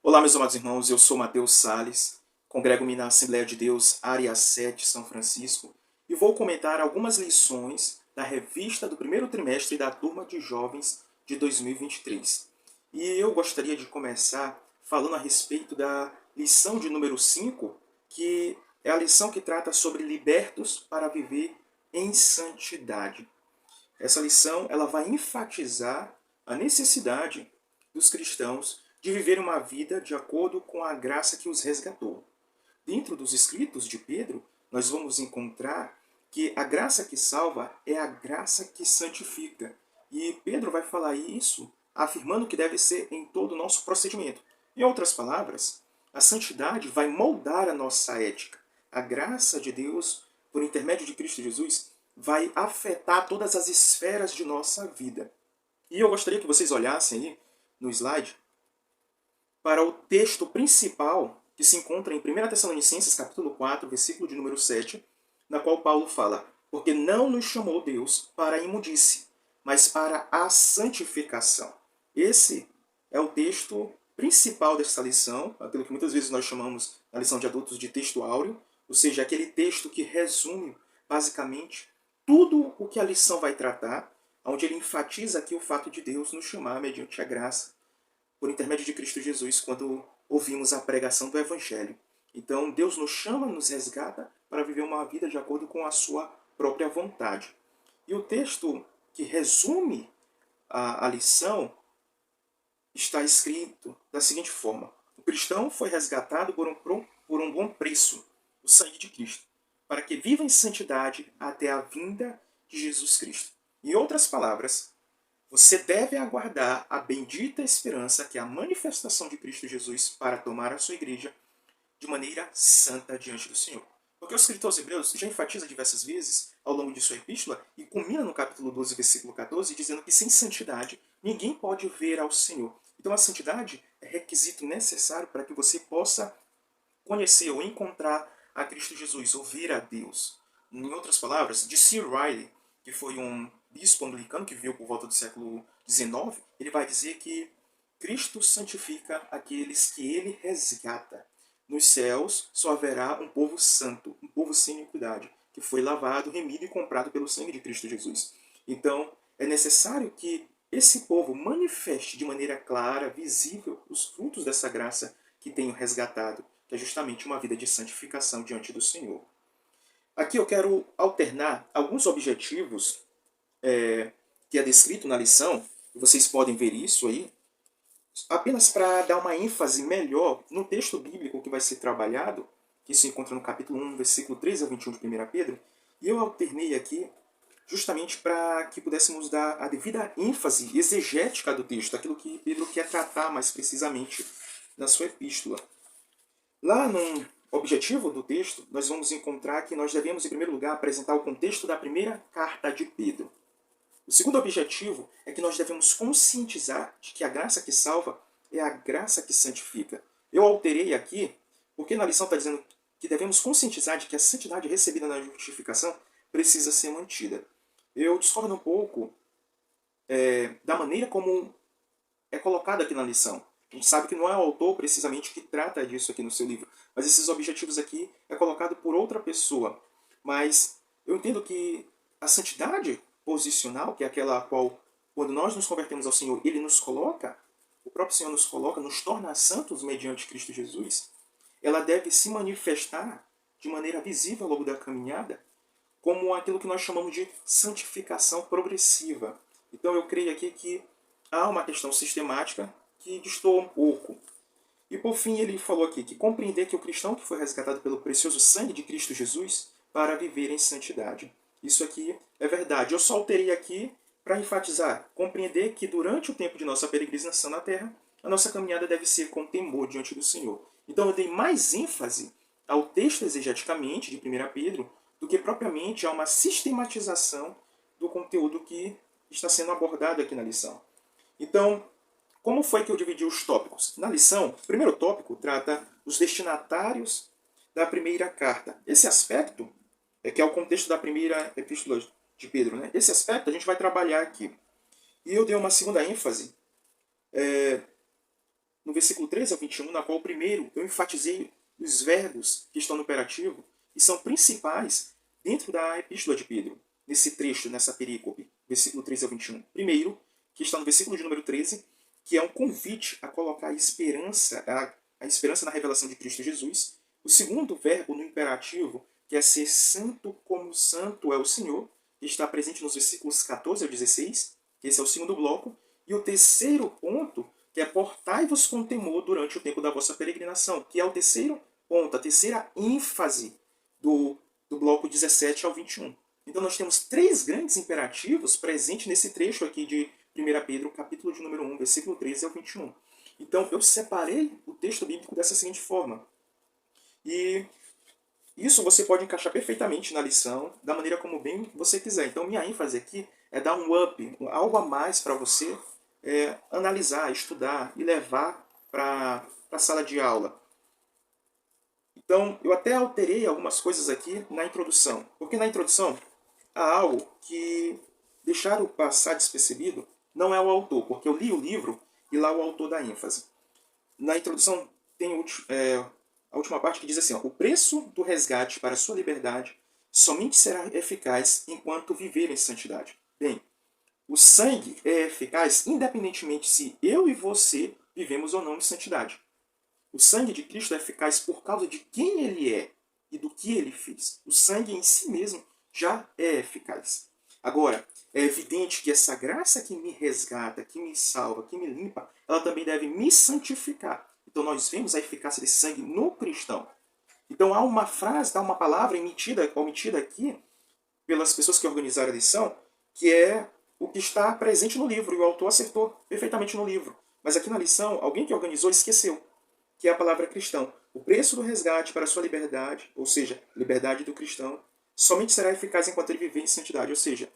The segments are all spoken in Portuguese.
Olá, meus amados irmãos, eu sou Mateus Sales, congrego-me na Assembleia de Deus, Área 7, São Francisco, e vou comentar algumas lições da revista do primeiro trimestre da turma de jovens de 2023. E eu gostaria de começar falando a respeito da lição de número 5, que é a lição que trata sobre libertos para viver em santidade. Essa lição ela vai enfatizar a necessidade dos cristãos de viver uma vida de acordo com a graça que os resgatou. Dentro dos escritos de Pedro, nós vamos encontrar que a graça que salva é a graça que santifica. E Pedro vai falar isso afirmando que deve ser em todo o nosso procedimento. Em outras palavras, a santidade vai moldar a nossa ética. A graça de Deus, por intermédio de Cristo Jesus, vai afetar todas as esferas de nossa vida. E eu gostaria que vocês olhassem aí no slide para o texto principal que se encontra em 1 Tessalonicenses capítulo 4, versículo de número 7, na qual Paulo fala: porque não nos chamou Deus para a imundície, mas para a santificação. Esse é o texto principal dessa lição, aquilo que muitas vezes nós chamamos na lição de adultos de texto áureo, ou seja, aquele texto que resume basicamente tudo o que a lição vai tratar, onde ele enfatiza aqui o fato de Deus nos chamar mediante a graça, por intermédio de Cristo Jesus, quando ouvimos a pregação do Evangelho. Então, Deus nos chama, nos resgata para viver uma vida de acordo com a sua própria vontade. E o texto que resume a lição está escrito da seguinte forma: o cristão foi resgatado por um bom preço, o sangue de Cristo, para que viva em santidade até a vinda de Jesus Cristo. Em outras palavras, você deve aguardar a bendita esperança que é a manifestação de Cristo Jesus para tomar a sua igreja de maneira santa diante do Senhor. Porque o escritor aos Hebreus já enfatiza diversas vezes ao longo de sua epístola e culmina no capítulo 12, versículo 14, dizendo que sem santidade ninguém pode ver ao Senhor. Então a santidade é requisito necessário para que você possa conhecer ou encontrar a Cristo Jesus, ouvir a Deus. Em outras palavras, de C. Riley, que foi um bispo anglicano que viveu por volta do século XIX, ele vai dizer que Cristo santifica aqueles que ele resgata. Nos céus só haverá um povo santo, um povo sem iniquidade, que foi lavado, remido e comprado pelo sangue de Cristo Jesus. Então, é necessário que esse povo manifeste de maneira clara, visível, os frutos dessa graça que tenho resgatado, que é justamente uma vida de santificação diante do Senhor. Aqui eu quero alternar alguns objetivos que é descrito na lição, e vocês podem ver isso aí, apenas para dar uma ênfase melhor no texto bíblico que vai ser trabalhado, que se encontra no capítulo 1, versículo 13 a 21 de 1 Pedro, e eu alternei aqui justamente para que pudéssemos dar a devida ênfase exegética do texto, aquilo que Pedro quer tratar mais precisamente na sua epístola. Lá no objetivo do texto, nós vamos encontrar que nós devemos, em primeiro lugar, apresentar o contexto da primeira carta de Pedro. O segundo objetivo é que nós devemos conscientizar de que a graça que salva é a graça que santifica. Eu alterei aqui, porque na lição está dizendo que devemos conscientizar de que a santidade recebida na justificação precisa ser mantida. Eu discordo um pouco da maneira como é colocado aqui na lição. A gente sabe que não é o autor precisamente que trata disso aqui no seu livro, mas esses objetivos aqui é colocado por outra pessoa. Mas eu entendo que a santidade posicional, que é aquela a qual, quando nós nos convertemos ao Senhor, Ele nos coloca, o próprio Senhor nos coloca, nos torna santos mediante Cristo Jesus, ela deve se manifestar de maneira visível ao longo da caminhada, como aquilo que nós chamamos de santificação progressiva. Então eu creio aqui que há uma questão sistemática que destoa um pouco. E por fim ele falou aqui que compreender que o cristão que foi resgatado pelo precioso sangue de Cristo Jesus para viver em santidade. Isso aqui é verdade. Eu só alterei aqui para enfatizar, compreender que durante o tempo de nossa peregrinação na Terra, a nossa caminhada deve ser com temor diante do Senhor. Então eu dei mais ênfase ao texto exegeticamente de 1 Pedro do que propriamente a uma sistematização do conteúdo que está sendo abordado aqui na lição. Então, como foi que eu dividi os tópicos? Na lição, o primeiro tópico trata os destinatários da primeira carta. Esse aspecto, que é o contexto da primeira epístola de Pedro, né? Esse aspecto a gente vai trabalhar aqui. E eu dei uma segunda ênfase no versículo 13 ao 21, na qual primeiro eu enfatizei os verbos que estão no imperativo e são principais dentro da epístola de Pedro, nesse trecho, nessa perícope, versículo 13 ao 21. Primeiro, que está no versículo de número 13, que é um convite a colocar a esperança na revelação de Cristo Jesus. O segundo verbo no imperativo, que é ser santo como santo é o Senhor, que está presente nos versículos 14 ao 16, que esse é o segundo bloco. E o terceiro ponto, que é portai-vos com temor durante o tempo da vossa peregrinação, que é o terceiro ponto, a terceira ênfase do bloco 17 ao 21. Então nós temos três grandes imperativos presentes nesse trecho aqui de 1 Pedro, capítulo de número 1, versículo 13 ao 21. Então eu separei o texto bíblico dessa seguinte forma. E isso você pode encaixar perfeitamente na lição, da maneira como bem você quiser. Então minha ênfase aqui é dar um up, algo a mais para você analisar, estudar e levar para a sala de aula. Então, eu até alterei algumas coisas aqui na introdução. Porque na introdução há algo que deixaram passar despercebido não é o autor, porque eu li o livro e lá o autor dá ênfase. Na introdução tem a última parte que diz assim, ó, o preço do resgate para a sua liberdade somente será eficaz enquanto viver em santidade. Bem, o sangue é eficaz independentemente se eu e você vivemos ou não em santidade. O sangue de Cristo é eficaz por causa de quem ele é e do que ele fez. O sangue em si mesmo já é eficaz. Agora, é evidente que essa graça que me resgata, que me salva, que me limpa, ela também deve me santificar. Então nós vemos a eficácia desse sangue no cristão. Então há uma frase, há uma palavra omitida aqui pelas pessoas que organizaram a lição, que é o que está presente no livro, e o autor acertou perfeitamente no livro. Mas aqui na lição, alguém que organizou esqueceu, que é a palavra cristão. O preço do resgate para a sua liberdade, ou seja, liberdade do cristão, somente será eficaz enquanto ele viver em santidade. Ou seja,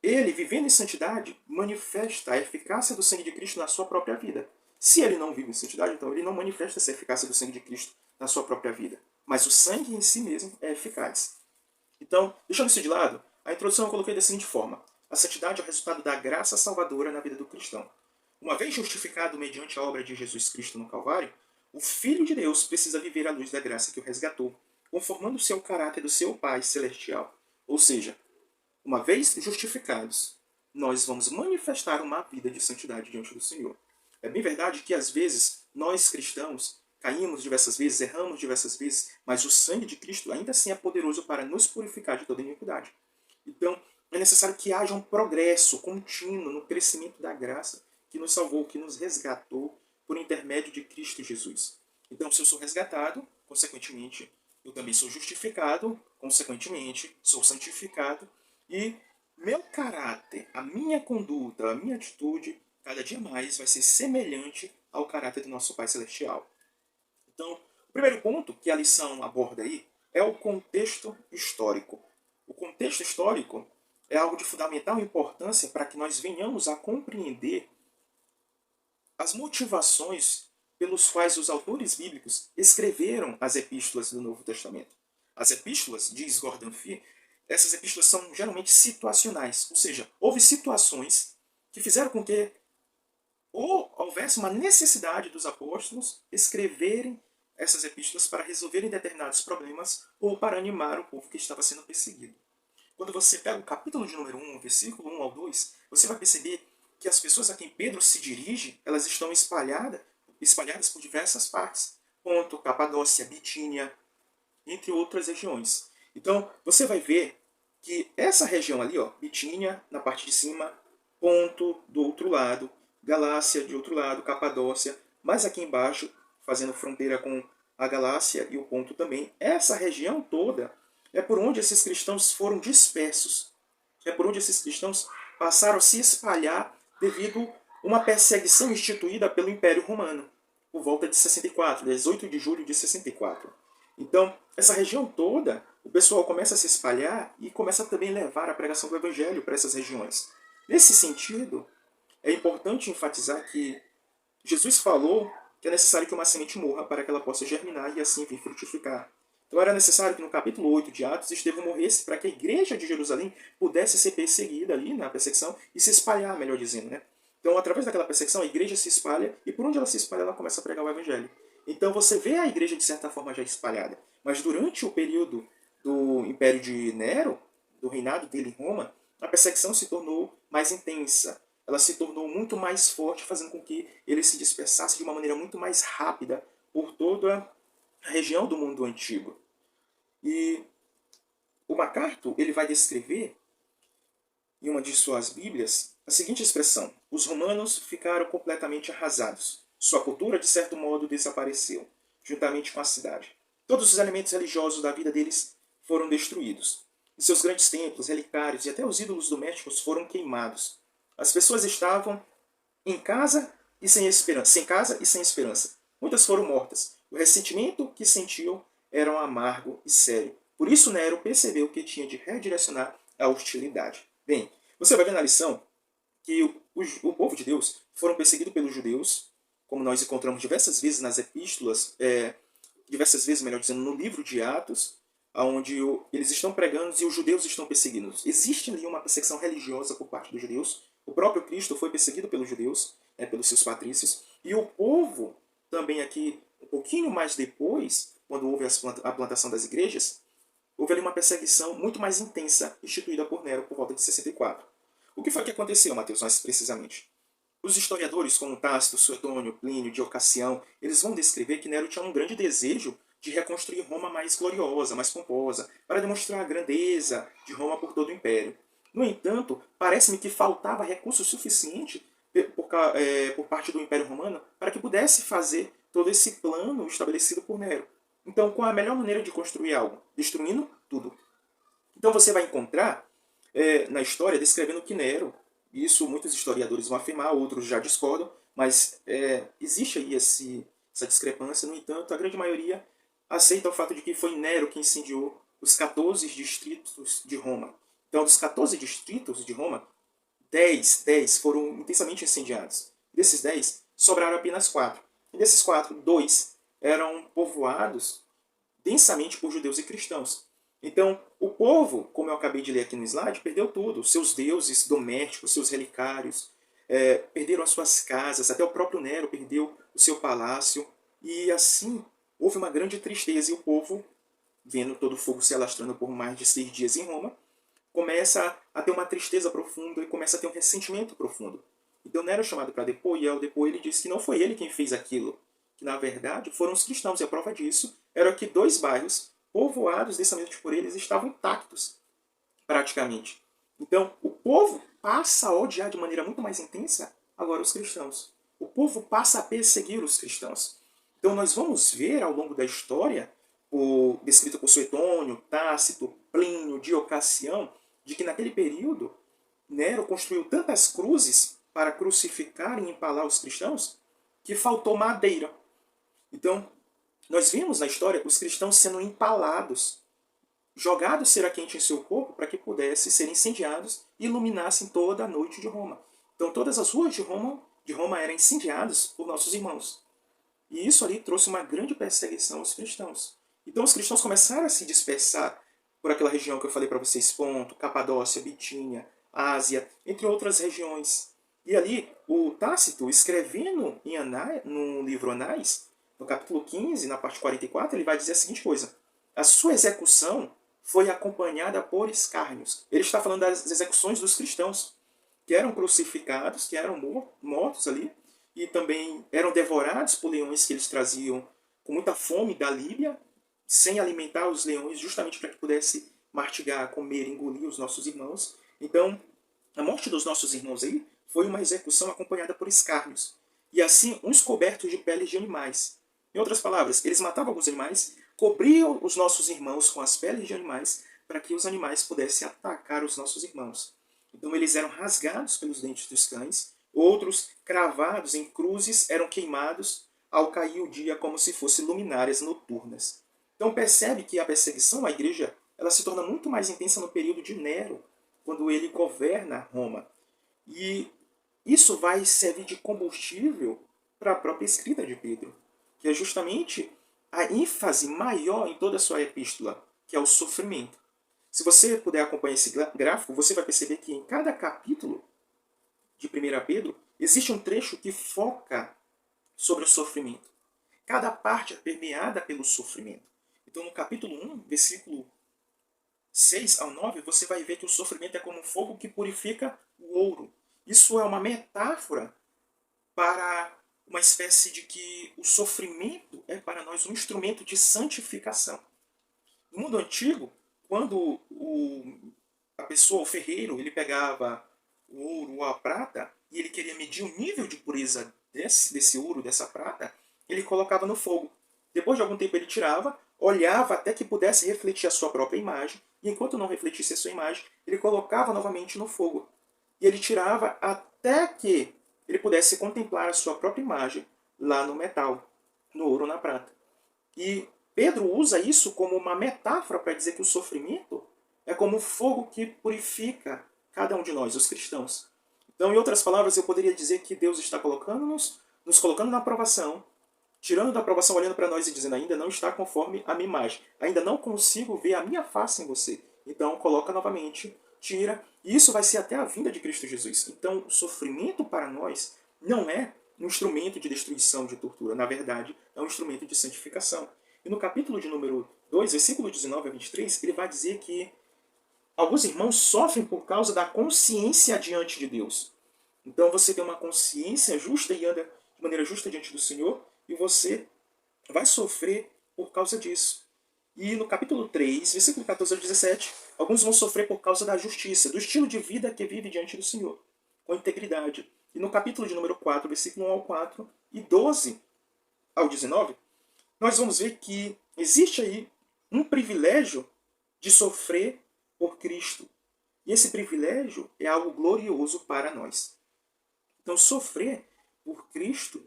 ele, vivendo em santidade, manifesta a eficácia do sangue de Cristo na sua própria vida. Se ele não vive em santidade, então ele não manifesta essa eficácia do sangue de Cristo na sua própria vida. Mas o sangue em si mesmo é eficaz. Então, deixando isso de lado, a introdução eu coloquei da seguinte forma. A santidade é o resultado da graça salvadora na vida do cristão. Uma vez justificado mediante a obra de Jesus Cristo no Calvário, o Filho de Deus precisa viver à luz da graça que o resgatou, conformando-se ao caráter do seu Pai celestial. Ou seja, uma vez justificados, nós vamos manifestar uma vida de santidade diante do Senhor. É bem verdade que às vezes nós cristãos caímos diversas vezes, erramos diversas vezes, mas o sangue de Cristo ainda assim é poderoso para nos purificar de toda iniquidade. Então, é necessário que haja um progresso contínuo no crescimento da graça que nos salvou, que nos resgatou por intermédio de Cristo Jesus. Então, se eu sou resgatado, consequentemente, eu também sou justificado, consequentemente, sou santificado, e meu caráter, a minha conduta, a minha atitude, cada dia mais vai ser semelhante ao caráter do nosso Pai Celestial. Então, o primeiro ponto que a lição aborda aí é o contexto histórico. O contexto histórico é algo de fundamental importância para que nós venhamos a compreender as motivações pelos quais os autores bíblicos escreveram as epístolas do Novo Testamento. As epístolas, diz Gordon Fee, essas epístolas são geralmente situacionais, ou seja, houve situações que fizeram com que houvesse uma necessidade dos apóstolos escreverem essas epístolas para resolverem determinados problemas ou para animar o povo que estava sendo perseguido. Quando você pega o capítulo de número 1, versículo 1 ao 2, você vai perceber que as pessoas a quem Pedro se dirige, elas estão espalhadas por diversas partes. Ponto, Capadócia, Bitínia, entre outras regiões. Então, você vai ver que essa região ali, ó, Bitínia, na parte de cima, Ponto, do outro lado, Galácia, de outro lado, Capadócia, mas aqui embaixo, fazendo fronteira com a Galácia e o Ponto também, essa região toda é por onde esses cristãos foram dispersos. É por onde esses cristãos passaram a se espalhar devido a uma perseguição instituída pelo Império Romano, por volta de 64, 18 de julho de 64. Então, essa região toda, o pessoal começa a se espalhar e começa também a levar a pregação do Evangelho para essas regiões. Nesse sentido, é importante enfatizar que Jesus falou que é necessário que uma semente morra para que ela possa germinar e assim vir frutificar. Então era necessário que no capítulo 8 de Atos Estevão morresse para que a igreja de Jerusalém pudesse ser perseguida ali na perseguição e se espalhar, melhor dizendo, né? Então, através daquela perseguição, a igreja se espalha, e por onde ela se espalha, ela começa a pregar o evangelho. Então, você vê a igreja, de certa forma, já espalhada. Mas durante o período do Império de Nero, do reinado dele em Roma, a perseguição se tornou mais intensa. Ela se tornou muito mais forte, fazendo com que ele se dispersasse de uma maneira muito mais rápida por toda a região do mundo antigo. E o MacArthur ele vai descrever, em uma de suas Bíblias, a seguinte expressão: os romanos ficaram completamente arrasados. Sua cultura, de certo modo, desapareceu, juntamente com a cidade. Todos os elementos religiosos da vida deles foram destruídos. E seus grandes templos, relicários e até os ídolos domésticos foram queimados. As pessoas estavam em casa e sem esperança, sem casa e sem esperança. Muitas foram mortas. O ressentimento que sentiam era amargo e sério. Por isso Nero percebeu que tinha de redirecionar a hostilidade. Bem, você vai ver na lição que o povo de Deus foram perseguidos pelos judeus, como nós encontramos diversas vezes nas epístolas, diversas vezes, melhor dizendo, no livro de Atos, onde eles estão pregando e os judeus estão perseguindo. Existe ali uma perseguição religiosa por parte dos judeus. O próprio Cristo foi perseguido pelos judeus, pelos seus patrícios. E o povo, também aqui, um pouquinho mais depois, quando houve a plantação das igrejas, houve ali uma perseguição muito mais intensa instituída por Nero por volta de 64. O que foi que aconteceu, Mateus, mais precisamente? Os historiadores como Tácito, Suetônio, Plínio, Dioclecião, eles vão descrever que Nero tinha um grande desejo de reconstruir Roma mais gloriosa, mais pomposa, para demonstrar a grandeza de Roma por todo o Império. No entanto, parece-me que faltava recurso suficiente por parte do Império Romano para que pudesse fazer todo esse plano estabelecido por Nero. Então, qual a melhor maneira de construir algo? Destruindo tudo. Então você vai encontrar na história descrevendo que Nero, isso muitos historiadores vão afirmar, outros já discordam, mas existe aí essa discrepância. No entanto, a grande maioria aceita o fato de que foi Nero que incendiou os 14 distritos de Roma. Então, dos 14 distritos de Roma, 10 foram intensamente incendiados. Desses 10, sobraram apenas 4. E desses 4, 2 eram povoados densamente por judeus e cristãos. Então, o povo, como eu acabei de ler aqui no slide, perdeu tudo. Seus deuses domésticos, seus relicários, perderam as suas casas, até o próprio Nero perdeu o seu palácio. E assim, houve uma grande tristeza e o povo, vendo todo o fogo se alastrando por mais de 6 dias em Roma, começa a ter uma tristeza profunda e começa a ter um ressentimento profundo. Então Nero é chamado para depor, e ao depor ele disse que não foi ele quem fez aquilo, que na verdade foram os cristãos, e a prova disso era que 2 bairros povoados densamente por eles estavam intactos, praticamente. Então o povo passa a odiar de maneira muito mais intensa agora os cristãos. O povo passa a perseguir os cristãos. Então nós vamos ver ao longo da história, descrito por Suetônio, Tácito, Plínio, Dioclecião, de que naquele período Nero construiu tantas cruzes para crucificar e empalar os cristãos que faltou madeira. Então, nós vimos na história os cristãos sendo empalados, jogados cera quente em seu corpo para que pudessem ser incendiados e iluminassem toda a noite de Roma. Então, todas as ruas de Roma eram incendiadas por nossos irmãos. E isso ali trouxe uma grande perseguição aos cristãos. Então, os cristãos começaram a se dispersar por aquela região que eu falei para vocês, Ponto, Capadócia, Bitínia, Ásia, entre outras regiões. E ali, o Tácito, escrevendo no livro Anais, no capítulo 15, na parte 44, ele vai dizer a seguinte coisa: a sua execução foi acompanhada por escárnios. Ele está falando das execuções dos cristãos, que eram crucificados, que eram mortos ali, e também eram devorados por leões que eles traziam com muita fome da Líbia, sem alimentar os leões, justamente para que pudesse mastigar, comer, engolir os nossos irmãos. Então, a morte dos nossos irmãos aí foi uma execução acompanhada por escárnios. E assim, uns cobertos de peles de animais. Em outras palavras, eles matavam alguns animais, cobriam os nossos irmãos com as peles de animais, para que os animais pudessem atacar os nossos irmãos. Então eles eram rasgados pelos dentes dos cães, outros, cravados em cruzes, eram queimados ao cair o dia como se fossem luminárias noturnas. Então percebe que a perseguição à igreja ela se torna muito mais intensa no período de Nero, quando ele governa Roma. E isso vai servir de combustível para a própria escrita de Pedro, que é justamente a ênfase maior em toda a sua epístola, que é o sofrimento. Se você puder acompanhar esse gráfico, você vai perceber que em cada capítulo de 1 Pedro, existe um trecho que foca sobre o sofrimento. Cada parte é permeada pelo sofrimento. Então, no capítulo 1, versículo 6 ao 9, você vai ver que o sofrimento é como um fogo que purifica o ouro. Isso é uma metáfora para uma espécie de que o sofrimento é para nós um instrumento de santificação. No mundo antigo, quando a pessoa, o ferreiro, ele pegava o ouro ou a prata e ele queria medir o nível de pureza desse ouro, dessa prata, ele colocava no fogo. Depois de algum tempo ele tirava, olhava até que pudesse refletir a sua própria imagem, e enquanto não refletisse a sua imagem, ele colocava novamente no fogo. E ele tirava até que ele pudesse contemplar a sua própria imagem lá no metal, no ouro ou na prata. E Pedro usa isso como uma metáfora para dizer que o sofrimento é como um fogo que purifica cada um de nós, os cristãos. Então, em outras palavras, eu poderia dizer que Deus está nos colocando na aprovação, tirando da aprovação, olhando para nós e dizendo: ainda não está conforme a minha imagem, ainda não consigo ver a minha face em você. Então, coloca novamente, tira, e isso vai ser até a vinda de Cristo Jesus. Então, o sofrimento para nós não é um instrumento de destruição, de tortura. Na verdade, é um instrumento de santificação. E no capítulo de número 2, versículo 19 a 23, ele vai dizer que alguns irmãos sofrem por causa da consciência diante de Deus. Então você tem uma consciência justa e anda de maneira justa diante do Senhor, e você vai sofrer por causa disso. E no capítulo 3, versículo 14 a 17, alguns vão sofrer por causa da justiça, do estilo de vida que vive diante do Senhor, com integridade. E no capítulo de número 4, versículo 1 ao 4 e 12 ao 19, nós vamos ver que existe aí um privilégio de sofrer por Cristo. E esse privilégio é algo glorioso para nós. Então, sofrer por Cristo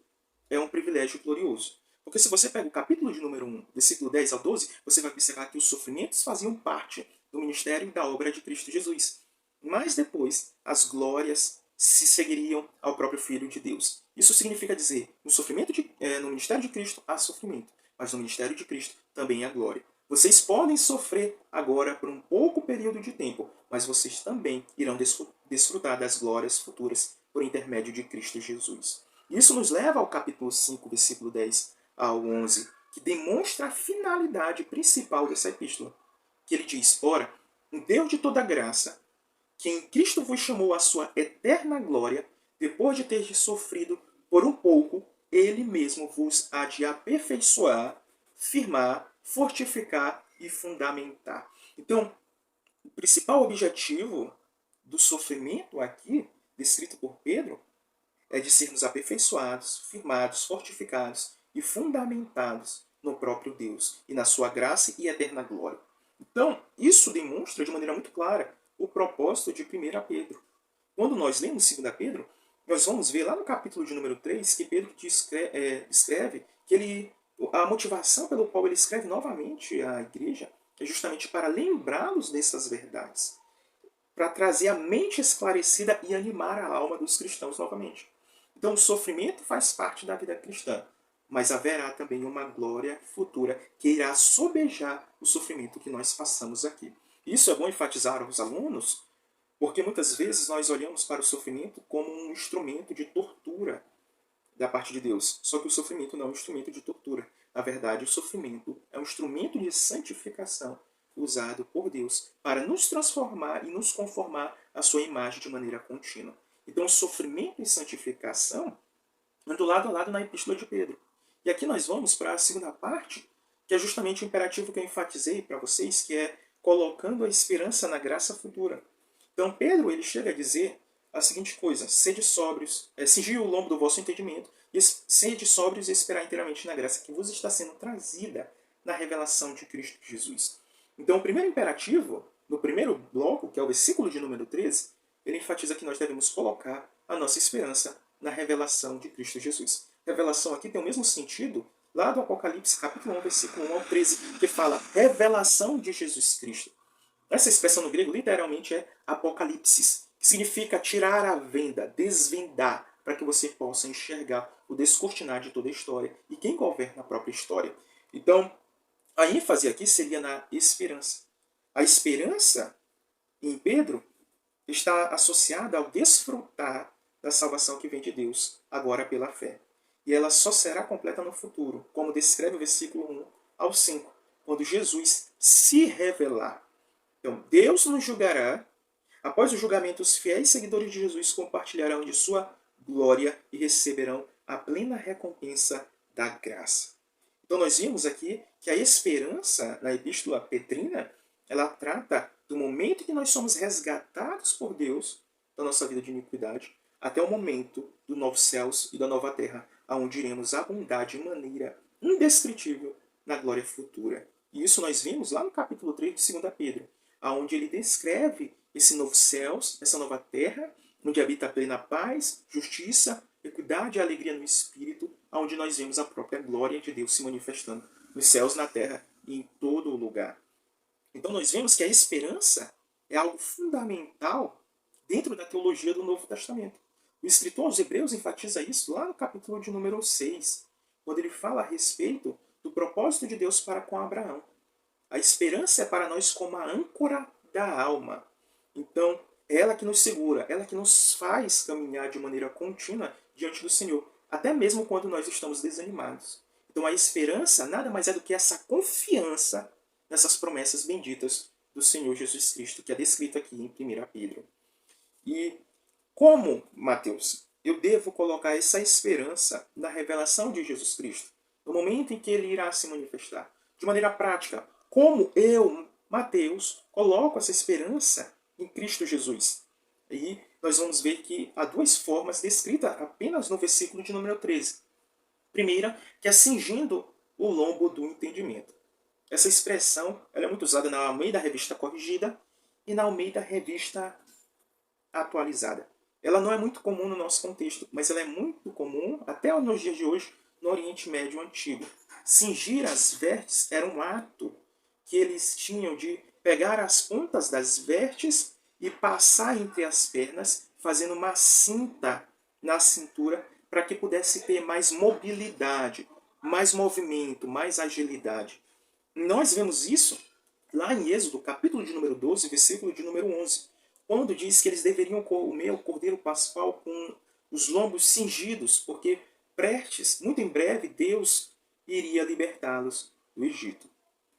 é um privilégio glorioso. Porque se você pega o capítulo de número 1, versículo 10 ao 12, você vai observar que os sofrimentos faziam parte do ministério e da obra de Cristo Jesus. Mas depois, as glórias se seguiriam ao próprio Filho de Deus. Isso significa dizer, no ministério de Cristo há sofrimento, mas no ministério de Cristo também há glória. Vocês podem sofrer agora por um pouco período de tempo, mas vocês também irão desfrutar das glórias futuras por intermédio de Cristo Jesus. Isso nos leva ao capítulo 5, versículo 10 ao 11, que demonstra a finalidade principal dessa epístola. Que ele diz: ora, um Deus de toda graça, que em Cristo vos chamou à sua eterna glória, depois de teres sofrido por um pouco, ele mesmo vos há de aperfeiçoar, firmar, fortificar e fundamentar. Então, o principal objetivo do sofrimento aqui, descrito por Pedro, é de sermos aperfeiçoados, firmados, fortificados e fundamentados no próprio Deus e na sua graça e eterna glória. Então, isso demonstra de maneira muito clara o propósito de 1 Pedro. Quando nós lemos 2 Pedro, nós vamos ver lá no capítulo de número 3 que Pedro escreve que a motivação pelo qual ele escreve novamente à igreja é justamente para lembrá-los dessas verdades, para trazer a mente esclarecida e animar a alma dos cristãos novamente. Então o sofrimento faz parte da vida cristã, mas haverá também uma glória futura que irá sobejar o sofrimento que nós passamos aqui. Isso é bom enfatizar aos alunos, porque muitas vezes nós olhamos para o sofrimento como um instrumento de tortura da parte de Deus. Só que o sofrimento não é um instrumento de tortura. Na verdade, o sofrimento é um instrumento de santificação usado por Deus para nos transformar e nos conformar à sua imagem de maneira contínua. Então, sofrimento e santificação andam lado a lado na Epístola de Pedro. E aqui nós vamos para a segunda parte, que é justamente o imperativo que eu enfatizei para vocês, que é colocando a esperança na graça futura. Então, Pedro ele chega a dizer a seguinte coisa: sede sóbrios, cingi o lombo do vosso entendimento, e sede sóbrios e esperar inteiramente na graça que vos está sendo trazida na revelação de Cristo Jesus. Então, o primeiro imperativo, no primeiro bloco, que é o versículo de número 13, ele enfatiza que nós devemos colocar a nossa esperança na revelação de Cristo Jesus. Revelação aqui tem o mesmo sentido lá do Apocalipse, capítulo 1, versículo 1 ao 13, que fala revelação de Jesus Cristo. Essa expressão no grego literalmente é apocalipsis, que significa tirar a venda, desvendar, para que você possa enxergar o descortinar de toda a história e quem governa a própria história. Então, a ênfase aqui seria na esperança. A esperança, em Pedro, está associada ao desfrutar da salvação que vem de Deus, agora pela fé. E ela só será completa no futuro, como descreve o versículo 1 ao 5, quando Jesus se revelar. Então, Deus nos julgará. Após o julgamento, os fiéis seguidores de Jesus compartilharão de sua glória e receberão a plena recompensa da graça. Então nós vimos aqui que a esperança na epístola petrina, ela trata do momento em que nós somos resgatados por Deus da nossa vida de iniquidade, até o momento dos novos céus e da nova terra, aonde iremos abundar de maneira indescritível na glória futura. E isso nós vimos lá no capítulo 3 de 2 Pedro, aonde ele descreve esse novo céus, essa nova terra, onde habita a plena paz, justiça, equidade e alegria no Espírito, onde nós vemos a própria glória de Deus se manifestando nos céus, na terra e em todo o lugar. Então nós vemos que a esperança é algo fundamental dentro da teologia do Novo Testamento. O escritor aos Hebreus enfatiza isso lá no capítulo de número 6, quando ele fala a respeito do propósito de Deus para com Abraão. A esperança é para nós como a âncora da alma. Então, ela que nos segura, ela que nos faz caminhar de maneira contínua diante do Senhor, até mesmo quando nós estamos desanimados. Então, a esperança nada mais é do que essa confiança nessas promessas benditas do Senhor Jesus Cristo, que é descrita aqui em 1 Pedro. E como, Mateus, eu devo colocar essa esperança na revelação de Jesus Cristo, no momento em que ele irá se manifestar? De maneira prática, como eu, Mateus, coloco essa esperança em Cristo Jesus? E nós vamos ver que há duas formas descritas apenas no versículo de número 13. Primeira, que é cingindo o lombo do entendimento. Essa expressão ela é muito usada na Almeida Revista Corrigida e na Almeida Revista Atualizada. Ela não é muito comum no nosso contexto, mas ela é muito comum, até nos dias de hoje, no Oriente Médio Antigo. Cingir as vestes era um ato que eles tinham de pegar as pontas das vestes e passar entre as pernas, fazendo uma cinta na cintura para que pudesse ter mais mobilidade, mais movimento, mais agilidade. Nós vemos isso lá em Êxodo, capítulo de número 12, versículo de número 11, quando diz que eles deveriam comer o cordeiro pascual com os lombos cingidos, porque prestes, muito em breve, Deus iria libertá-los do Egito.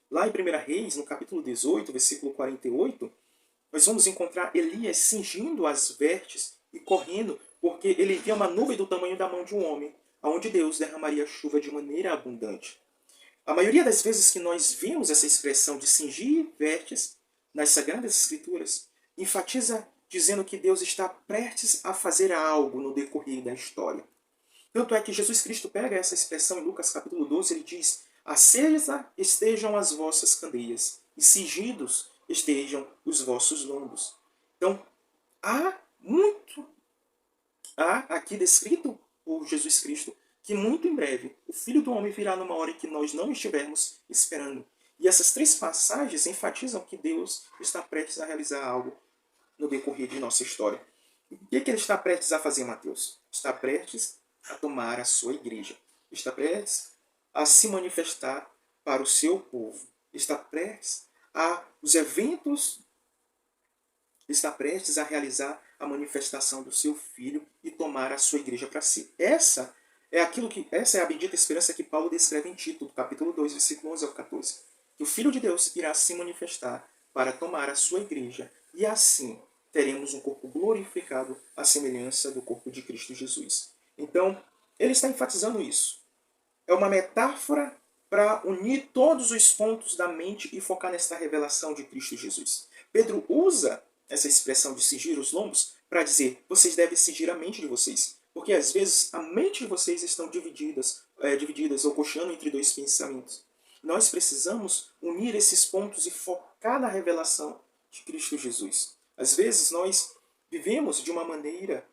Lá em 1 Reis, no capítulo 18, versículo 48, nós vamos encontrar Elias cingindo as vestes e correndo, porque ele via uma nuvem do tamanho da mão de um homem, aonde Deus derramaria chuva de maneira abundante. A maioria das vezes que nós vemos essa expressão de cingir vestes nas Sagradas Escrituras, enfatiza dizendo que Deus está prestes a fazer algo no decorrer da história. Tanto é que Jesus Cristo pega essa expressão em Lucas capítulo 12, ele diz: acesa estejam as vossas candeias, e cingidos estejam os vossos lombos. Então, há aqui descrito por Jesus Cristo que muito em breve o Filho do Homem virá numa hora em que nós não estivermos esperando. E essas três passagens enfatizam que Deus está prestes a realizar algo no decorrer de nossa história. O que ele está prestes a fazer, Mateus? Está prestes a tomar a sua igreja. Está prestes a se manifestar para o seu povo. Está prestes a os eventos, está prestes a realizar a manifestação do seu Filho e tomar a sua igreja para si. Essa é a bendita esperança que Paulo descreve em Tito, capítulo 2, versículo 11 ao 14. Que o Filho de Deus irá se manifestar para tomar a sua igreja e assim teremos um corpo glorificado à semelhança do corpo de Cristo Jesus. Então, ele está enfatizando isso. É uma metáfora para unir todos os pontos da mente e focar nesta revelação de Cristo Jesus. Pedro usa essa expressão de cingir os lombos para dizer: vocês devem cingir a mente de vocês. Porque às vezes a mente de vocês estão divididas ou coxando entre dois pensamentos. Nós precisamos unir esses pontos e focar na revelação de Cristo Jesus. Às vezes nós vivemos de uma maneira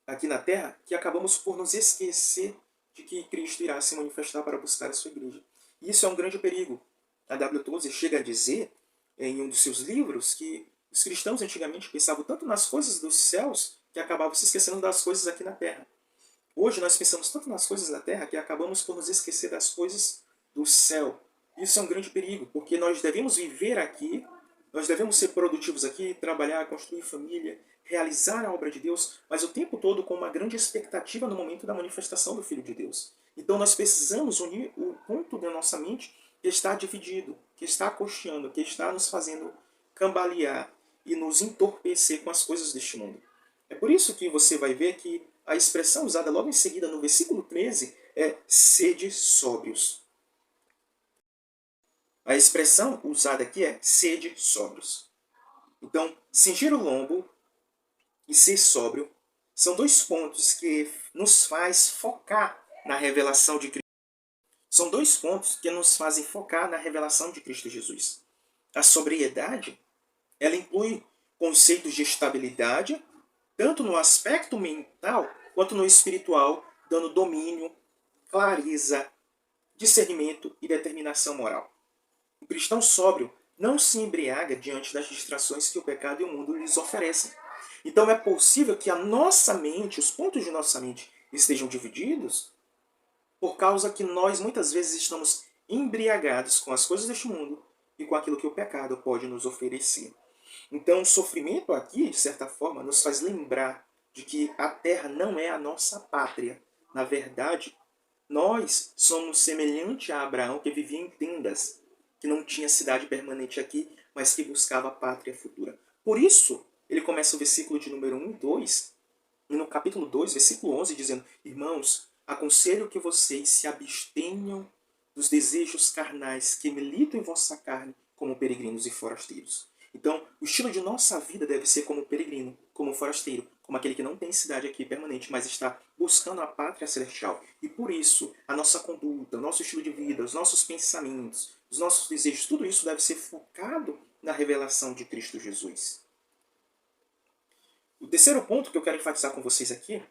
aqui na Terra que acabamos por nos esquecer de que Cristo irá se manifestar para buscar a sua igreja. E isso é um grande perigo. A W. Tozer chega a dizer em um dos seus livros que os cristãos antigamente pensavam tanto nas coisas dos céus que acabavam se esquecendo das coisas aqui na Terra. Hoje nós pensamos tanto nas coisas da Terra que acabamos por nos esquecer das coisas do céu. Isso é um grande perigo, porque nós devemos viver aqui, nós devemos ser produtivos aqui, trabalhar, construir família, realizar a obra de Deus, mas o tempo todo com uma grande expectativa no momento da manifestação do Filho de Deus. Então nós precisamos unir o ponto da nossa mente que está dividido, que está cocheando, que está nos fazendo cambalear e nos entorpecer com as coisas deste mundo. É por isso que você vai ver que a expressão usada logo em seguida no versículo 13 é sede sóbrios. A expressão usada aqui é sede sóbrios. Então, cingir o lombo e ser sóbrio são dois pontos que nos faz focar na revelação de Cristo. São dois pontos que nos fazem focar na revelação de Cristo Jesus. A sobriedade, ela inclui conceitos de estabilidade, tanto no aspecto mental quanto no espiritual, dando domínio, clareza, discernimento e determinação moral. O cristão sóbrio não se embriaga diante das distrações que o pecado e o mundo lhes oferecem. Então é possível que a nossa mente, os pontos de nossa mente estejam divididos por causa que nós muitas vezes estamos embriagados com as coisas deste mundo e com aquilo que o pecado pode nos oferecer. Então o sofrimento aqui, de certa forma, nos faz lembrar de que a terra não é a nossa pátria. Na verdade, nós somos semelhante a Abraão, que vivia em tendas, que não tinha cidade permanente aqui, mas que buscava a pátria futura. Por isso, ele começa o versículo de número 1 e 2, e no capítulo 2, versículo 11, dizendo: Irmãos, aconselho que vocês se abstenham dos desejos carnais que militam em vossa carne como peregrinos e forasteiros. Então, o estilo de nossa vida deve ser como peregrino, como forasteiro, como aquele que não tem cidade aqui permanente, mas está buscando a pátria celestial. E por isso, a nossa conduta, o nosso estilo de vida, os nossos pensamentos, os nossos desejos, tudo isso deve ser focado na revelação de Cristo Jesus. O terceiro ponto que eu quero enfatizar com vocês aqui,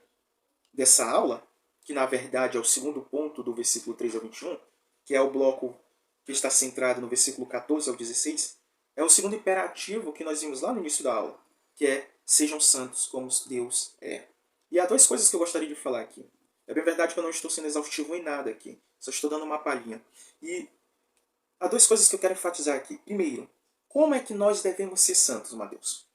dessa aula, que na verdade é o segundo ponto do versículo 3 ao 21, que é o bloco que está centrado no versículo 14 ao 16, é o segundo imperativo que nós vimos lá no início da aula, que é sejam santos como Deus é. E há duas coisas que eu gostaria de falar aqui. É bem verdade que eu não estou sendo exaustivo em nada aqui, só estou dando uma palhinha. E há duas coisas que eu quero enfatizar aqui. Primeiro, como é que nós devemos ser santos, Mateus?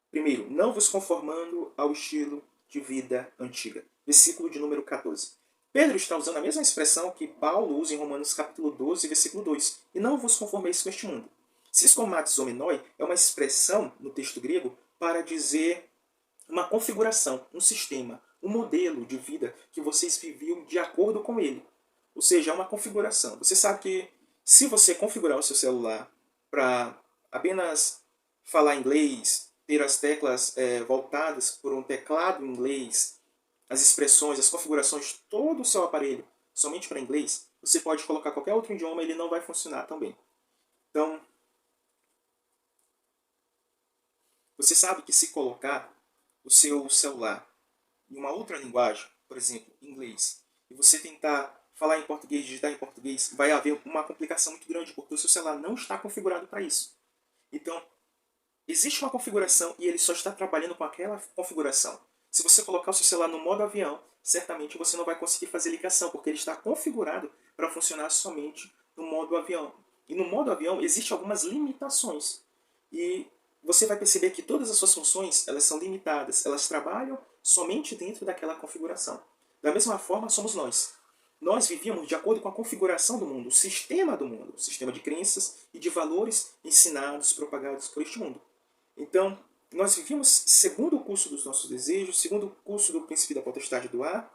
Primeiro, não vos conformando ao estilo de vida antiga. Versículo de número 14. Pedro está usando a mesma expressão que Paulo usa em Romanos capítulo 12, versículo 2. E não vos conformeis com este mundo. Siskomatis hominoi é uma expressão no texto grego para dizer uma configuração, um sistema, um modelo de vida que vocês viviam de acordo com ele. Ou seja, é uma configuração. Você sabe que se você configurar o seu celular para apenas falar inglês, ter as teclas voltadas por um teclado em inglês, as expressões, as configurações, todo o seu aparelho somente para inglês, você pode colocar qualquer outro idioma e ele não vai funcionar também. Então, você sabe que se colocar o seu celular em uma outra linguagem, por exemplo, inglês, e você tentar falar em português, digitar em português, vai haver uma complicação muito grande, porque o seu celular não está configurado para isso. Então, existe uma configuração e ele só está trabalhando com aquela configuração. Se você colocar o seu celular no modo avião, certamente você não vai conseguir fazer ligação, porque ele está configurado para funcionar somente no modo avião. E no modo avião existem algumas limitações. E você vai perceber que todas as suas funções elas são limitadas, elas trabalham somente dentro daquela configuração. Da mesma forma, somos nós. Nós vivíamos de acordo com a configuração do mundo, o sistema do mundo, o sistema de crenças e de valores ensinados, propagados por este mundo. Então, nós vivíamos segundo o curso dos nossos desejos, segundo o curso do princípio da potestade do ar,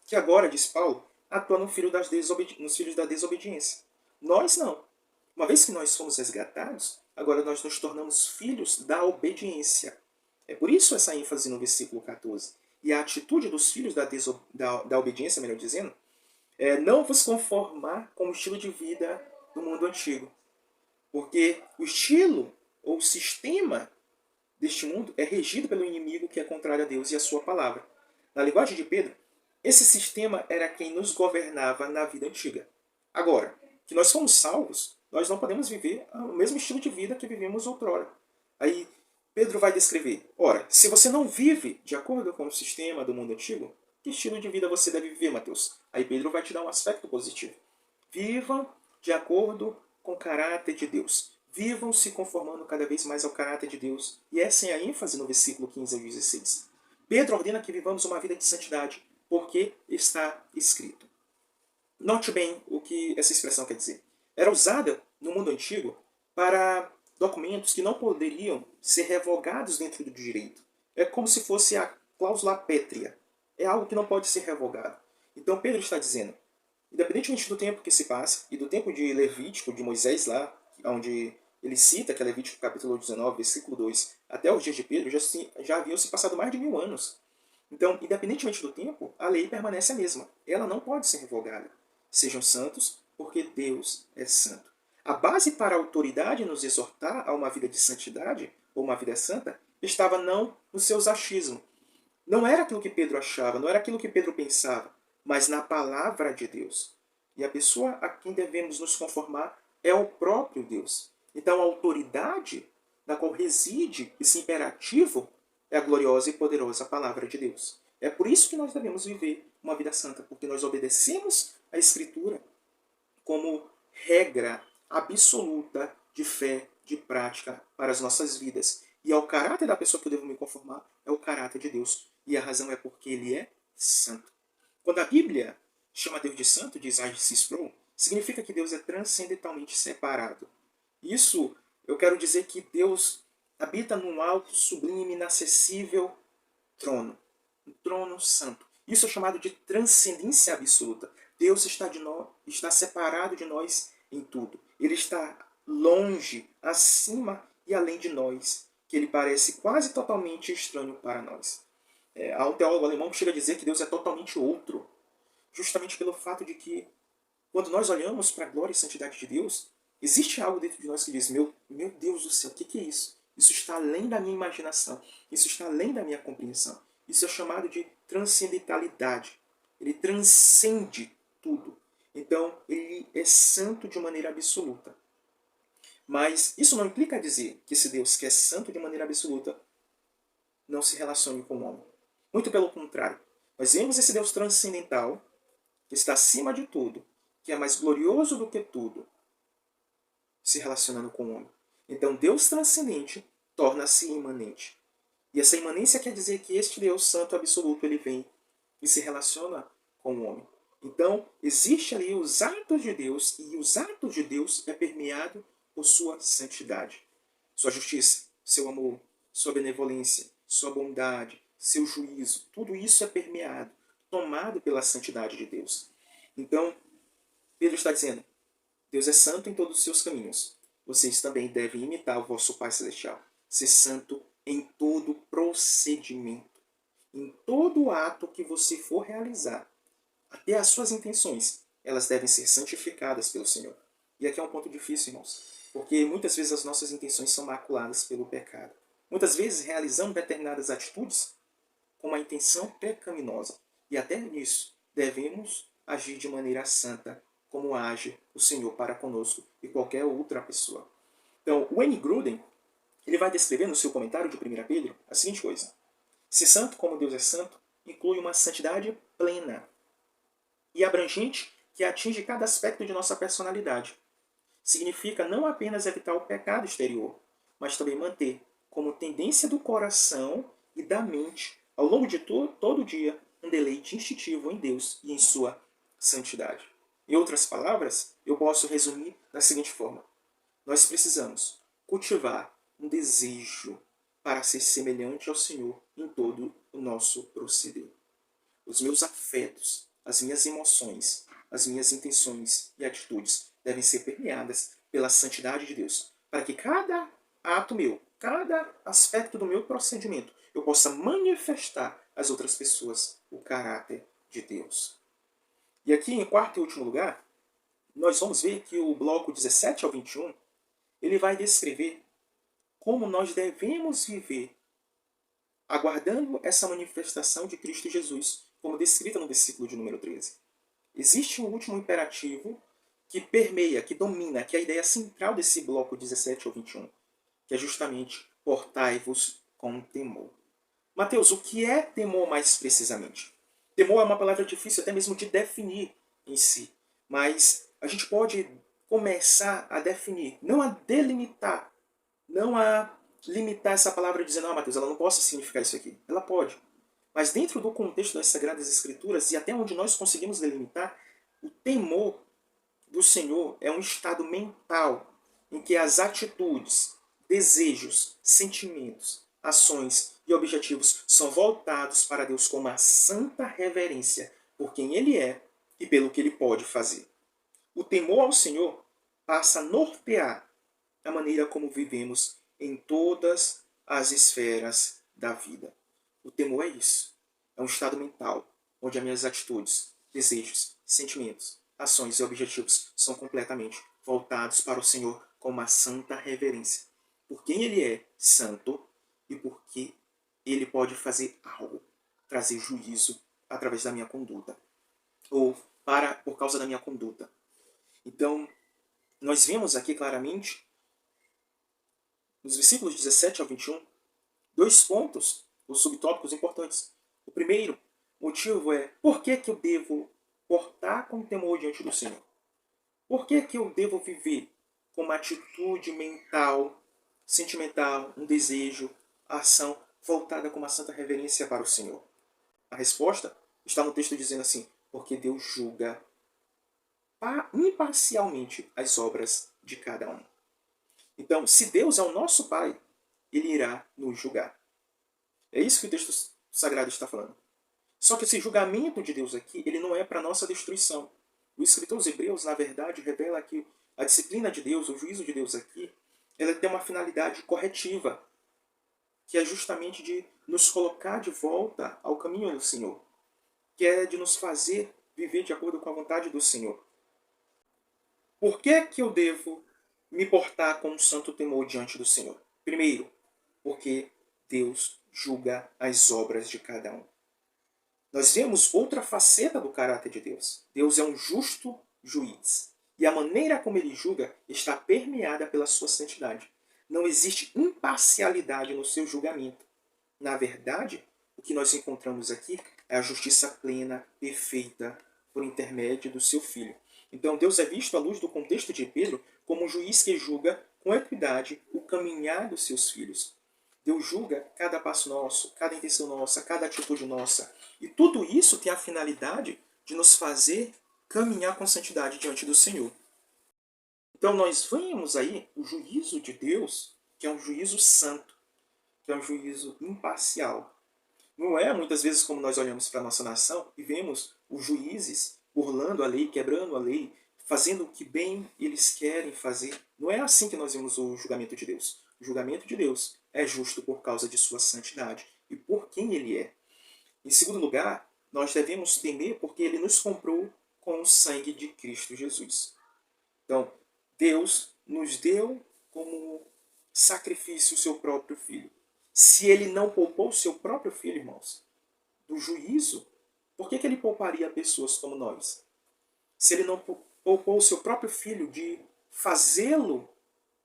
que agora, diz Paulo, atua nos filhos da desobediência. Nós não. Uma vez que nós fomos resgatados, agora nós nos tornamos filhos da obediência. É por isso essa ênfase no versículo 14. E a atitude dos filhos da obediência, melhor dizendo, é não vos conformar com o estilo de vida do mundo antigo. Porque o estilo ou o sistema deste mundo é regido pelo inimigo que é contrário a Deus e a sua palavra. Na linguagem de Pedro, esse sistema era quem nos governava na vida antiga. Agora, que nós fomos salvos, nós não podemos viver o mesmo estilo de vida que vivemos outrora. Aí Pedro vai descrever, ora, se você não vive de acordo com o sistema do mundo antigo, que estilo de vida você deve viver, Mateus? Aí Pedro vai te dar um aspecto positivo. Vivam de acordo com o caráter de Deus. vivam se conformando cada vez mais ao caráter de Deus. E essa é a ênfase no versículo 15 ao 16. Pedro ordena que vivamos uma vida de santidade, porque está escrito. Note bem o que essa expressão quer dizer. Era usada no mundo antigo para documentos que não poderiam ser revogados dentro do direito. É como se fosse a cláusula pétrea. É algo que não pode ser revogado. Então Pedro está dizendo, independentemente do tempo que se passa, e do tempo de Levítico, de Moisés lá, onde ele cita que é Levítico capítulo 19, versículo 2, até os dias de Pedro, já haviam se passado mais de 1000 anos. Então, independentemente do tempo, a lei permanece a mesma. Ela não pode ser revogada. Sejam santos, porque Deus é santo. A base para a autoridade nos exortar a uma vida de santidade, ou uma vida santa, estava não nos seus achismos. Não era aquilo que Pedro achava, não era aquilo que Pedro pensava, mas na palavra de Deus. E a pessoa a quem devemos nos conformar é o próprio Deus. Então a autoridade na qual reside esse imperativo é a gloriosa e poderosa palavra de Deus. É por isso que nós devemos viver uma vida santa, porque nós obedecemos a Escritura como regra absoluta de fé, de prática para as nossas vidas. E ao caráter da pessoa que eu devo me conformar é o caráter de Deus. E a razão é porque ele é santo. Quando a Bíblia chama Deus de santo, diz R.C. Sproul, significa que Deus é transcendentalmente separado. Isso eu quero dizer que Deus habita num alto, sublime, inacessível trono. Um trono santo. Isso é chamado de transcendência absoluta. Deus está separado de nós em tudo. Ele está longe, acima e além de nós, que ele parece quase totalmente estranho para nós. Há um teólogo alemão que chega a dizer que Deus é totalmente outro, justamente pelo fato de que, quando nós olhamos para a glória e santidade de Deus, existe algo dentro de nós que diz, meu Deus do céu, o que é isso? Isso está além da minha imaginação, isso está além da minha compreensão. Isso é chamado de transcendentalidade. Ele transcende tudo. Então, ele é santo de maneira absoluta. Mas isso não implica dizer que esse Deus que é santo de maneira absoluta não se relacione com o homem. Muito pelo contrário. Nós vemos esse Deus transcendental, que está acima de tudo, que é mais glorioso do que tudo, se relacionando com o homem. Então, Deus transcendente torna-se imanente. E essa imanência quer dizer que este Deus santo absoluto ele vem e se relaciona com o homem. Então, existe ali os atos de Deus, e os atos de Deus é permeado por sua santidade. Sua justiça, seu amor, sua benevolência, sua bondade, seu juízo, tudo isso é permeado, tomado pela santidade de Deus. Então, Pedro está dizendo, Deus é santo em todos os seus caminhos. Vocês também devem imitar o vosso Pai Celestial. Ser santo em todo procedimento. Em todo ato que você for realizar. Até as suas intenções, elas devem ser santificadas pelo Senhor. E aqui é um ponto difícil, irmãos. Porque muitas vezes as nossas intenções são maculadas pelo pecado. Muitas vezes realizamos determinadas atitudes com uma intenção pecaminosa. E até nisso devemos agir de maneira santa, como age o Senhor para conosco e qualquer outra pessoa. Então, o Wayne Grudem, ele vai descrever no seu comentário de 1 Pedro a seguinte coisa. Ser santo como Deus é santo inclui uma santidade plena e abrangente que atinge cada aspecto de nossa personalidade. Significa não apenas evitar o pecado exterior, mas também manter como tendência do coração e da mente, ao longo de todo o dia, um deleite instintivo em Deus e em sua santidade. Em outras palavras, eu posso resumir da seguinte forma. Nós precisamos cultivar um desejo para ser semelhante ao Senhor em todo o nosso proceder. Os meus afetos, as minhas emoções, as minhas intenções e atitudes devem ser permeadas pela santidade de Deus, para que cada ato meu, cada aspecto do meu procedimento, eu possa manifestar às outras pessoas o caráter de Deus. E aqui, em quarto e último lugar, nós vamos ver que o bloco 17 ao 21, ele vai descrever como nós devemos viver aguardando essa manifestação de Cristo Jesus, como descrita no versículo de número 13. Existe um último imperativo que permeia, que domina, que é a ideia central desse bloco 17 ao 21, que é justamente portai-vos com temor. Mateus, o que é temor mais precisamente? Temor é uma palavra difícil até mesmo de definir em si, mas a gente pode começar a definir, não a delimitar, não a limitar essa palavra dizendo, Mateus, ela não pode significar isso aqui. Ela pode. Mas dentro do contexto das Sagradas Escrituras, e até onde nós conseguimos delimitar, o temor do Senhor é um estado mental em que as atitudes, desejos, sentimentos, ações e objetivos são voltados para Deus com uma santa reverência por quem Ele é e pelo que Ele pode fazer. O temor ao Senhor passa a nortear a maneira como vivemos em todas as esferas da vida. O temor é isso. É um estado mental, onde as minhas atitudes, desejos, sentimentos, ações e objetivos são completamente voltados para o Senhor com uma santa reverência. Por quem Ele é santo e porque Ele pode fazer algo, trazer juízo através da minha conduta. Ou por causa da minha conduta. Então, nós vemos aqui claramente, nos versículos 17 ao 21, dois pontos, os subtópicos importantes. O primeiro motivo é, por que eu devo portar com temor diante do Senhor? Por que eu devo viver com uma atitude mental, sentimental, um desejo, ação voltada com uma santa reverência para o Senhor? A resposta está no texto dizendo assim, porque Deus julga imparcialmente as obras de cada um. Então, se Deus é o nosso Pai, Ele irá nos julgar. É isso que o texto sagrado está falando. Só que esse julgamento de Deus aqui, ele não é para nossa destruição. O escritor aos Hebreus, na verdade, revela que a disciplina de Deus, o juízo de Deus aqui, ela tem uma finalidade corretiva, que é justamente de nos colocar de volta ao caminho do Senhor, que é de nos fazer viver de acordo com a vontade do Senhor. Por que eu devo me portar com um santo temor diante do Senhor? Primeiro, porque Deus julga as obras de cada um. Nós vemos outra faceta do caráter de Deus. Deus é um justo juiz. E a maneira como Ele julga está permeada pela sua santidade. Não existe imparcialidade no seu julgamento. Na verdade, o que nós encontramos aqui é a justiça plena, perfeita, por intermédio do seu Filho. Então Deus é visto à luz do contexto de Pedro como um juiz que julga com equidade o caminhar dos seus filhos. Deus julga cada passo nosso, cada intenção nossa, cada atitude nossa. E tudo isso tem a finalidade de nos fazer caminhar com santidade diante do Senhor. Então nós vemos aí o juízo de Deus, que é um juízo santo, que é um juízo imparcial. Não é muitas vezes como nós olhamos para a nossa nação e vemos os juízes burlando a lei, quebrando a lei, fazendo o que bem eles querem fazer. Não é assim que nós vemos o julgamento de Deus. O julgamento de Deus é justo por causa de sua santidade e por quem Ele é. Em segundo lugar, nós devemos temer porque Ele nos comprou com o sangue de Cristo Jesus. Então, Deus nos deu como sacrifício o seu próprio Filho. Se Ele não poupou o seu próprio Filho, irmãos, do juízo, por que Ele pouparia pessoas como nós? Se Ele não poupou o seu próprio Filho de fazê-lo,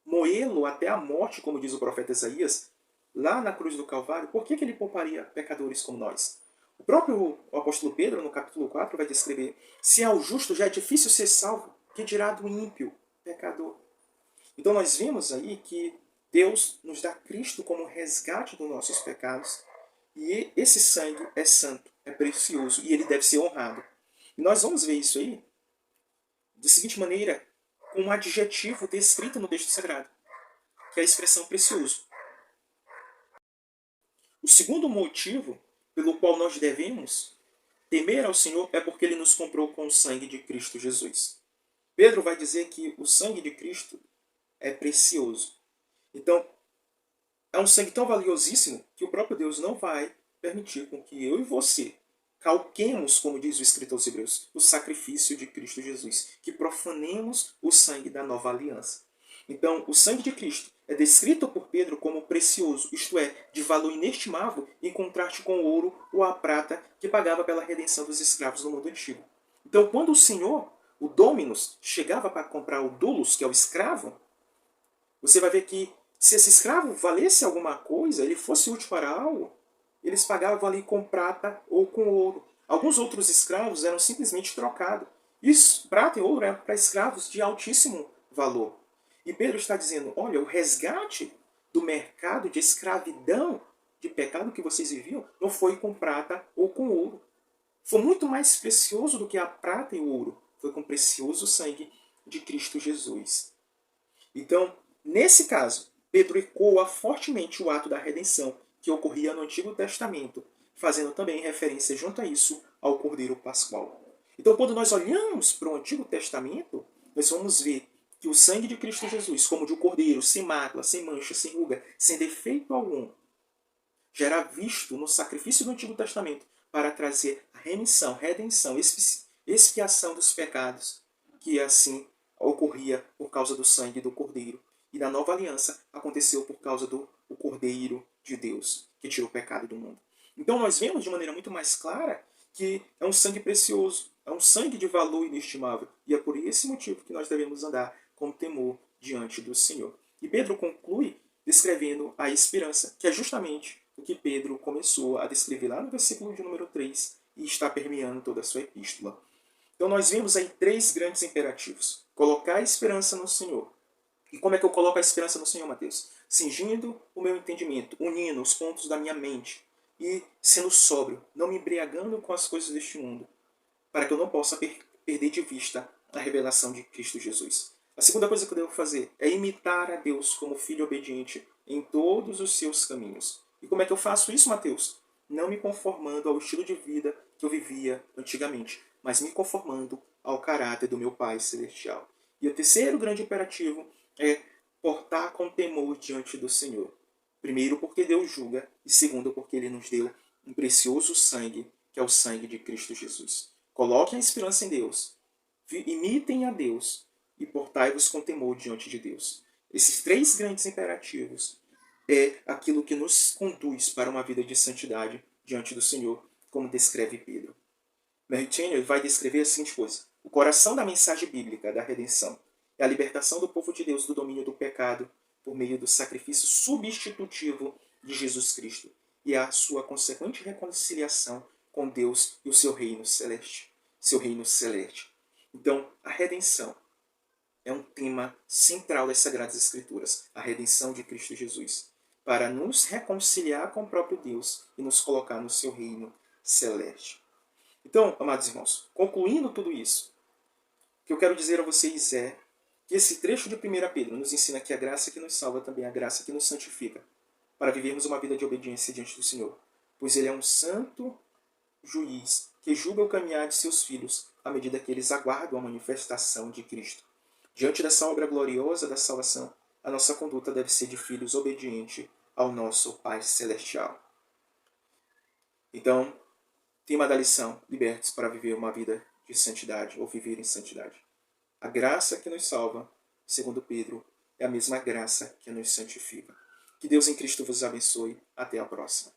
moê-lo até a morte, como diz o profeta Isaías, lá na cruz do Calvário, por que Ele pouparia pecadores como nós? O próprio apóstolo Pedro, no capítulo 4, vai descrever: se ao justo já é difícil ser salvo, que dirá do ímpio, pecador? Então nós vemos aí que Deus nos dá Cristo como resgate dos nossos pecados, e esse sangue é santo, é precioso, e ele deve ser honrado. E nós vamos ver isso aí da seguinte maneira, com um adjetivo descrito no texto sagrado, que é a expressão precioso. O segundo motivo pelo qual nós devemos temer ao Senhor é porque Ele nos comprou com o sangue de Cristo Jesus. Pedro vai dizer que o sangue de Cristo é precioso. Então, é um sangue tão valiosíssimo que o próprio Deus não vai permitir com que eu e você calquemos, como diz o escritor aos Hebreus, o sacrifício de Cristo Jesus, que profanemos o sangue da nova aliança. Então, o sangue de Cristo é descrito por Pedro como precioso, isto é, de valor inestimável, em contraste com o ouro ou a prata que pagava pela redenção dos escravos no mundo antigo. Então, quando o Senhor, o Dominus, chegava para comprar o doulos, que é o escravo, você vai ver que se esse escravo valesse alguma coisa, ele fosse útil para algo, eles pagavam ali com prata ou com ouro. Alguns outros escravos eram simplesmente trocados. Isso, prata e ouro é para escravos de altíssimo valor. E Pedro está dizendo, olha, o resgate do mercado de escravidão, de pecado que vocês viviam, não foi com prata ou com ouro. Foi muito mais precioso do que a prata e o ouro. Foi com o precioso sangue de Cristo Jesus. Então, nesse caso, Pedro ecoa fortemente o ato da redenção que ocorria no Antigo Testamento, fazendo também referência junto a isso ao Cordeiro Pascual. Então, quando nós olhamos para o Antigo Testamento, nós vamos ver que o sangue de Cristo Jesus, como de um cordeiro, sem mácula, sem mancha, sem ruga, sem defeito algum, já era visto no sacrifício do Antigo Testamento para trazer a remissão, redenção, expiação dos pecados, que assim ocorria por causa do sangue do Cordeiro. E na nova aliança aconteceu por causa do Cordeiro de Deus, que tirou o pecado do mundo. Então nós vemos de maneira muito mais clara que é um sangue precioso, é um sangue de valor inestimável. E é por esse motivo que nós devemos andar com temor diante do Senhor. E Pedro conclui descrevendo a esperança, que é justamente o que Pedro começou a descrever lá no versículo de número 3 e está permeando toda a sua epístola. Então nós vemos aí três grandes imperativos. Colocar a esperança no Senhor. E como é que eu coloco a esperança no Senhor, Mateus? Cingindo o meu entendimento, unindo os pontos da minha mente e sendo sóbrio, não me embriagando com as coisas deste mundo, para que eu não possa perder de vista a revelação de Cristo Jesus. A segunda coisa que eu devo fazer é imitar a Deus como filho obediente em todos os seus caminhos. E como é que eu faço isso, Mateus? Não me conformando ao estilo de vida que eu vivia antigamente, mas me conformando ao caráter do meu Pai Celestial. E o terceiro grande imperativo é portar com temor diante do Senhor. Primeiro, porque Deus julga, e segundo, porque Ele nos deu um precioso sangue, que é o sangue de Cristo Jesus. Coloquem a esperança em Deus, imitem a Deus e portai-vos com temor diante de Deus. Esses três grandes imperativos é aquilo que nos conduz para uma vida de santidade diante do Senhor, como descreve Pedro. Mary Cheney vai descrever a seguinte coisa: o coração da mensagem bíblica da redenção é a libertação do povo de Deus do domínio do pecado por meio do sacrifício substitutivo de Jesus Cristo e a sua consequente reconciliação com Deus e o seu reino celeste. Seu reino celeste. Então, a redenção é um tema central das Sagradas Escrituras, a redenção de Cristo Jesus, para nos reconciliar com o próprio Deus e nos colocar no seu reino celeste. Então, amados irmãos, concluindo tudo isso, o que eu quero dizer a vocês é que esse trecho de 1 Pedro nos ensina que a graça que nos salva também é a graça que nos santifica, para vivermos uma vida de obediência diante do Senhor, pois Ele é um santo juiz que julga o caminhar de seus filhos à medida que eles aguardam a manifestação de Cristo. Diante dessa obra gloriosa da salvação, a nossa conduta deve ser de filhos obedientes ao nosso Pai Celestial. Então, tema da lição: libertos para viver uma vida de santidade ou viver em santidade. A graça que nos salva, segundo Pedro, é a mesma graça que nos santifica. Que Deus em Cristo vos abençoe. Até a próxima.